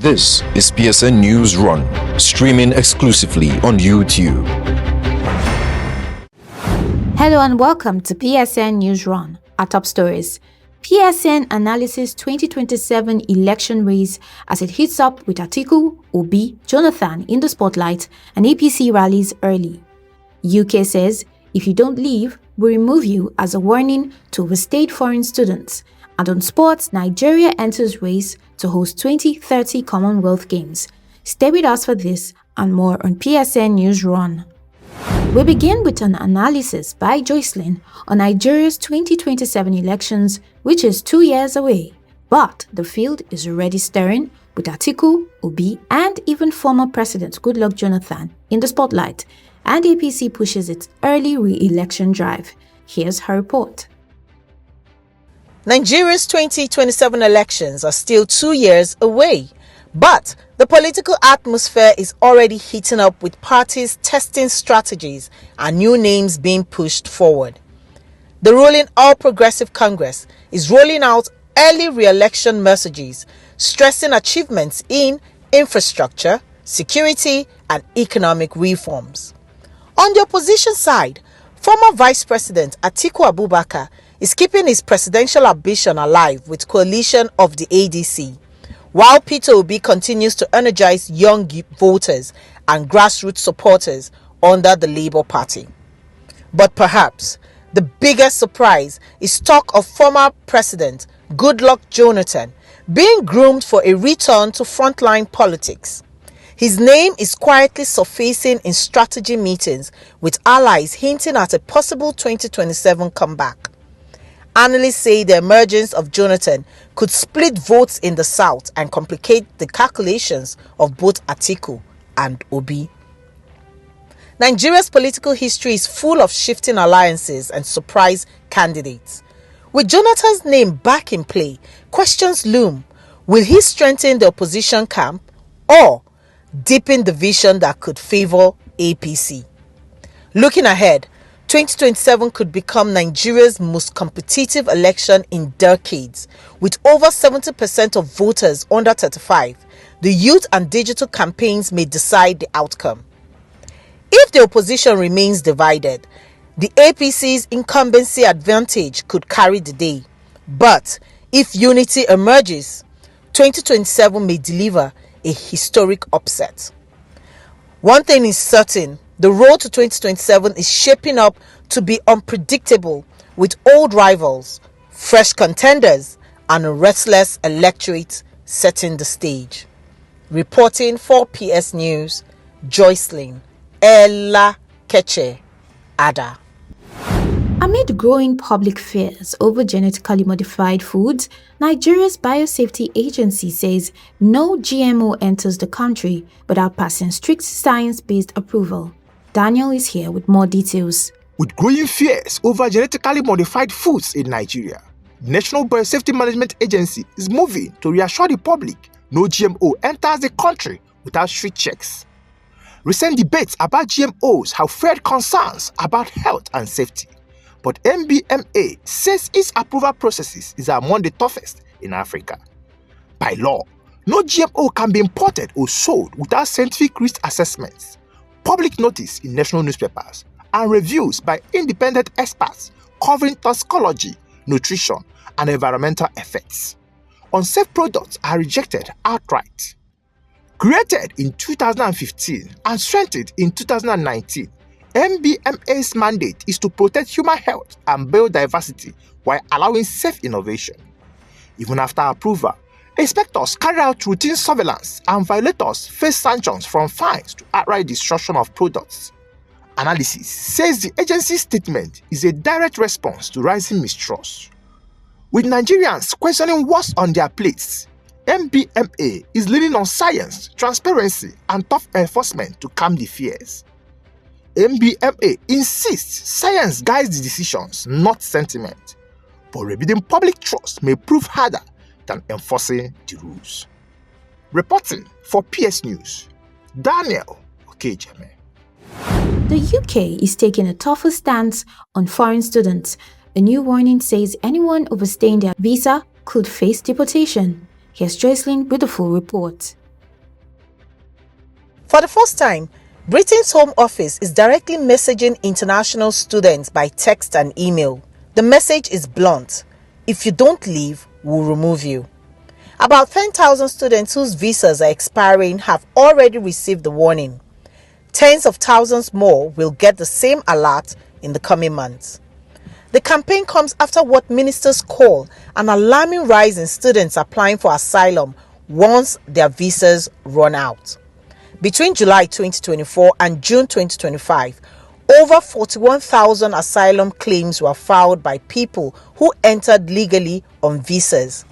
This is PSN Newsrun, streaming exclusively on YouTube. Hello and welcome to PSN Newsrun. Our top stories. PSN analysis 2027 election race as it heats up with Atiku, Obi, Jonathan in the spotlight and APC rallies early. UK says, if you don't leave, we remove you as a warning to overstayed foreign students. And on sports, Nigeria enters race to host 2030 Commonwealth Games. Stay with us for this and more on PSN Newsrun. We begin with an analysis by Joycelyn on Nigeria's 2027 elections, which is 2 years away. But the field is already stirring with Atiku, Obi, and even former President Goodluck Jonathan in the spotlight, and APC pushes its early re-election drive. Here's her report. Nigeria's 2027 elections are still 2 years away, but the political atmosphere is already heating up with parties testing strategies and new names being pushed forward. The ruling All Progressive Congress is rolling out early re-election messages, stressing achievements in infrastructure, security, and economic reforms. On the opposition side, former Vice President Atiku Abubakar is keeping his presidential ambition alive with coalition of the ADC, while Peter Obi continues to energize young voters and grassroots supporters under the Labour Party. But perhaps the biggest surprise is talk of former President Goodluck Jonathan being groomed for a return to frontline politics. His name is quietly surfacing in strategy meetings with allies hinting at a possible 2027 comeback. Analysts say the emergence of Jonathan could split votes in the south and complicate the calculations of both Atiku and Obi. Nigeria's political history is full of shifting alliances and surprise candidates. With Jonathan's name back in play, questions loom. Will he strengthen the opposition camp or deepen the division that could favor APC? Looking ahead, 2027 could become Nigeria's most competitive election in decades. With over 70% of voters under 35, the youth and digital campaigns may decide the outcome. If the opposition remains divided, the APC's incumbency advantage could carry the day. But if unity emerges, 2027 may deliver a historic upset. One thing is certain, the road to 2027 is shaping up to be unpredictable, with old rivals, fresh contenders, and a restless electorate setting the stage. Reporting for PS News, Joycelyn Ella Keche Ada. Amid growing public fears over genetically modified foods, Nigeria's Biosafety Agency says no GMO enters the country without passing strict science-based approval. Daniel is here with more details. With growing fears over genetically modified foods in Nigeria, National Biosafety Management Agency is moving to reassure the public no GMO enters the country without strict checks. Recent debates about GMOs have fed concerns about health and safety, but NBMA says its approval processes is among the toughest in Africa. By law, no GMO can be imported or sold without scientific risk assessments, public notice in national newspapers, and reviews by independent experts covering toxicology, nutrition, and environmental effects. Unsafe products are rejected outright. Created in 2015 and strengthened in 2019, NBMA's mandate is to protect human health and biodiversity while allowing safe innovation. Even after approval, inspectors carry out routine surveillance and violators face sanctions from fines to outright destruction of products. Analysis says the agency's statement is a direct response to rising mistrust. With Nigerians questioning what's on their plates, NBMA is leaning on science, transparency, and tough enforcement to calm the fears. NBMA insists science guides the decisions, not sentiment, but rebuilding public trust may prove harder than enforcing the rules. Reporting for PS News, Daniel Okejeme. The UK is taking a tougher stance on foreign students. A new warning says anyone overstaying their visa could face deportation. Here's Joycelyn with the full report. For the first time, Britain's Home Office is directly messaging international students by text and email. The message is blunt: if you don't leave, we'll remove you. About 10,000 students whose visas are expiring have already received the warning. Tens of thousands more will get the same alert in the coming months. The campaign comes after what ministers call an alarming rise in students applying for asylum once their visas run out. Between July 2024 and June 2025, over 41,000 asylum claims were filed by people who entered legally on visas.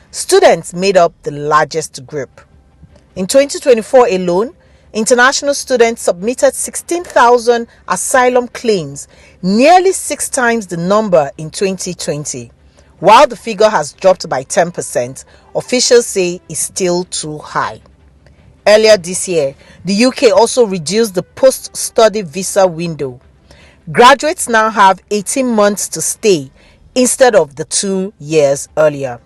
Students made up the largest group. In 2024 alone, international students submitted 16,000 asylum claims, nearly 6 times the number in 2020. While the figure has dropped by 10%, officials say it's still too high. Earlier this year, the UK also reduced the post-study visa window. Graduates now have 18 months to stay instead of the 2 years earlier.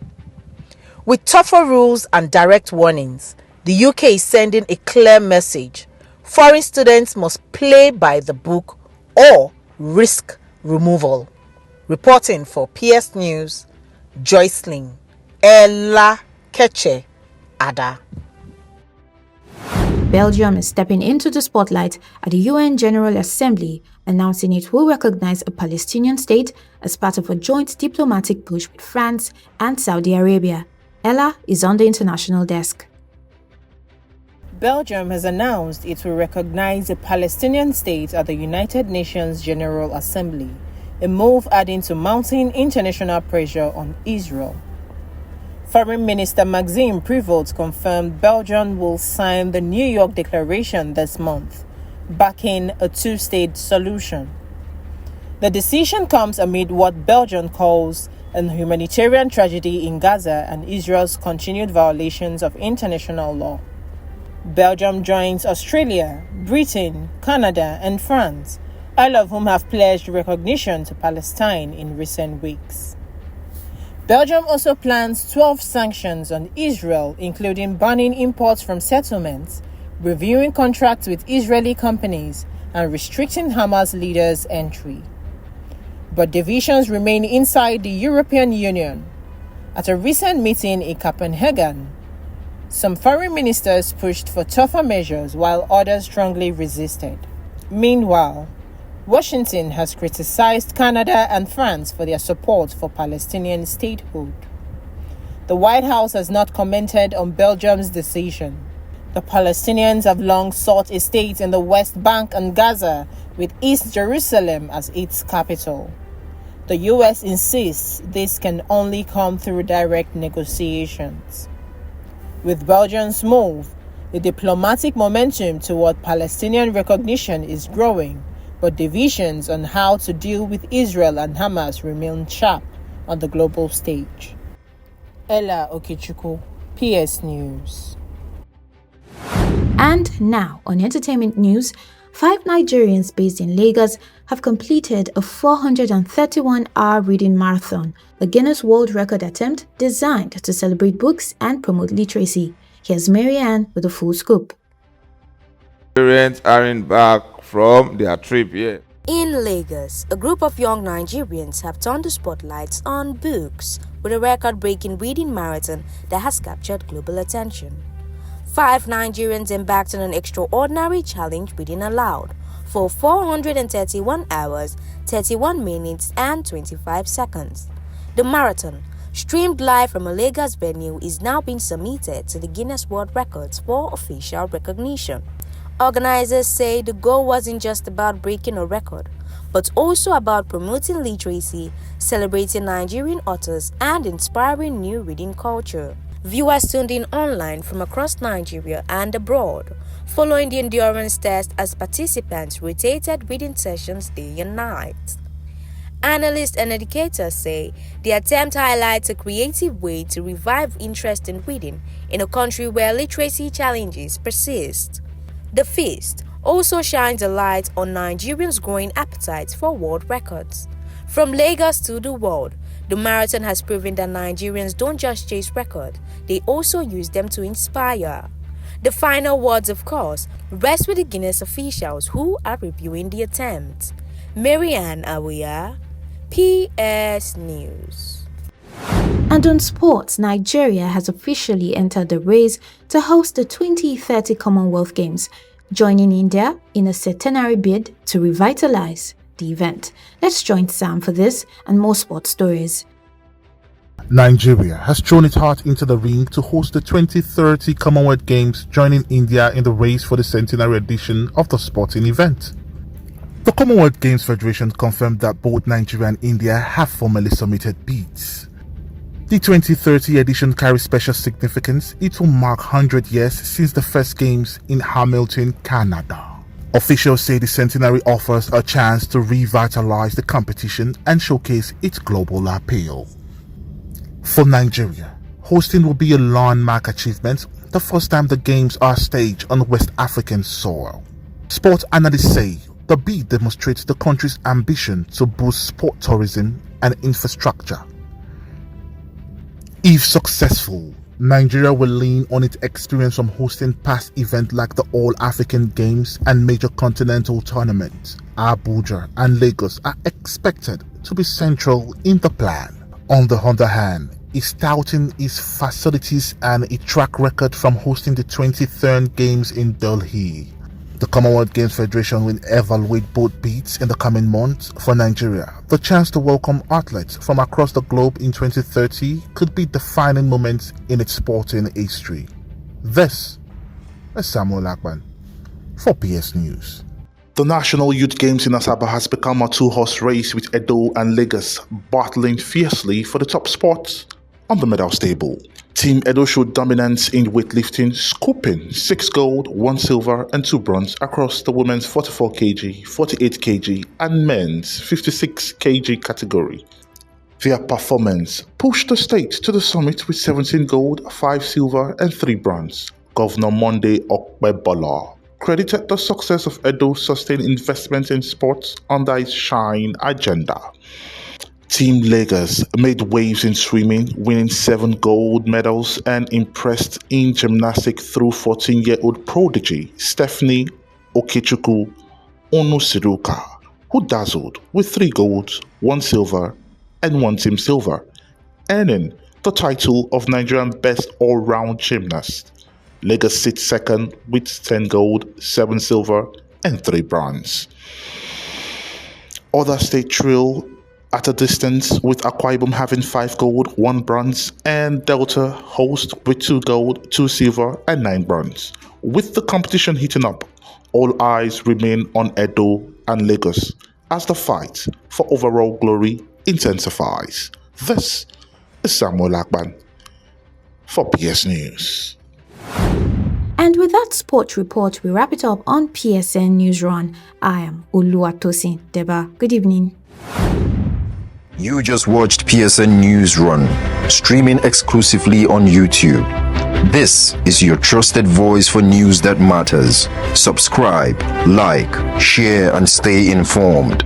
With tougher rules and direct warnings, the UK is sending a clear message: foreign students must play by the book or risk removal. Reporting for PS News, Joycelyn Ella Keche Ada. Belgium is stepping into the spotlight at the UN General Assembly, announcing it will recognize a Palestinian state as part of a joint diplomatic push with France and Saudi Arabia. Ella is on the international desk. Belgium has announced it will recognize a Palestinian state at the United Nations General Assembly, a move adding to mounting international pressure on Israel. Foreign Minister Maxime Prevot confirmed Belgium will sign the New York Declaration this month, backing a two-state solution. The decision comes amid what Belgium calls a humanitarian tragedy in Gaza and Israel's continued violations of international law. Belgium joins Australia, Britain, Canada, and France, all of whom have pledged recognition to Palestine in recent weeks. Belgium also plans 12 sanctions on Israel, including banning imports from settlements, reviewing contracts with Israeli companies, and restricting Hamas leaders' entry. But divisions remain inside the European Union. At a recent meeting in Copenhagen, some foreign ministers pushed for tougher measures while others strongly resisted. Meanwhile, Washington has criticized Canada and France for their support for Palestinian statehood. The White House has not commented on Belgium's decision. The Palestinians have long sought a state in the West Bank and Gaza, with East Jerusalem as its capital. The U.S. insists this can only come through direct negotiations. With Belgium's move, the diplomatic momentum toward Palestinian recognition is growing, but divisions on how to deal with Israel and Hamas remain sharp on the global stage. Ella Okechukwu, PS News. And now, on entertainment news, 5 Nigerians based in Lagos have completed a 431-hour reading marathon, a Guinness World Record attempt designed to celebrate books and promote literacy. Here's Marianne with a full scoop. Parents aren't back from their trip yet. In Lagos, a group of young Nigerians have turned the spotlights on books with a record-breaking reading marathon that has captured global attention. 5 Nigerians embarked on an extraordinary challenge reading aloud for 431 hours, 31 minutes and 25 seconds. The marathon, streamed live from a Lagos venue, is now being submitted to the Guinness World Records for official recognition. Organizers say the goal wasn't just about breaking a record, but also about promoting literacy, celebrating Nigerian authors, and inspiring new reading culture. Viewers tuned in online from across Nigeria and abroad, following the endurance test as participants rotated reading sessions day and night. Analysts and educators say the attempt highlights a creative way to revive interest in reading in a country where literacy challenges persist. The feast also shines a light on Nigerians' growing appetite for world records. From Lagos to the world, the marathon has proven that Nigerians don't just chase records, they also use them to inspire. The final words, of course, rest with the Guinness officials who are reviewing the attempt. Marianne Awia, PS News. And on sports, Nigeria has officially entered the race to host the 2030 Commonwealth Games, joining India in a centenary bid to revitalize the event. Let's join Sam for this and more sports stories. Nigeria has thrown its heart into the ring to host the 2030 Commonwealth Games, joining India in the race for the centenary edition of the sporting event. The Commonwealth Games Federation confirmed that both Nigeria and India have formally submitted bids. The 2030 edition carries special significance. It will mark 100 years since the first Games in Hamilton, Canada. Officials say the centenary offers a chance to revitalize the competition and showcase its global appeal. For Nigeria, hosting will be a landmark achievement, the first time the Games are staged on West African soil. Sport analysts say the bid demonstrates the country's ambition to boost sport tourism and infrastructure. If successful, Nigeria will lean on its experience from hosting past events like the All-African Games and major continental tournaments. Abuja and Lagos are expected to be central in the plan. On the other hand, is touting its facilities and a track record from hosting the 23rd Games in Delhi. The Commonwealth Games Federation will evaluate both bids in the coming months. For Nigeria, the chance to welcome athletes from across the globe in 2030 could be defining moments in its sporting history. This is Samuel Akban for PS News. The National Youth Games in Asaba has become a two-horse race with Edo and Lagos battling fiercely for the top spots on the medal table. Team Edo showed dominance in weightlifting, scooping 6 gold, 1 silver and 2 bronze across the women's 44 kg, 48 kg and men's 56 kg category. Their performance pushed the state to the summit with 17 gold, 5 silver and 3 bronze. Governor Monday Okpebola credited the success of Edo's sustained investment in sports under its Shine agenda. Team Lagos made waves in swimming, winning 7 gold medals and impressed in gymnastics through 14-year-old prodigy Stephanie Okechukwu Onusiruka, who dazzled with 3 golds, 1 silver and 1 team silver, earning the title of Nigerian Best All-Round Gymnast. Lagos sits second with 10 gold, 7 silver and 3 bronze. Other state trail at a distance, with Akwa Ibom having 5 gold, 1 bronze, and Delta host with 2 gold, 2 silver, and 9 bronze. With the competition heating up, all eyes remain on Edo and Lagos as the fight for overall glory intensifies. This is Samuel Akban for PS News. And with that sports report, we wrap it up on PSN Newsrun. I am Oluwatosin Deba. Good evening. You just watched PSN Newsrun, streaming exclusively on YouTube. This is your trusted voice for news that matters. Subscribe, like, share, and stay informed.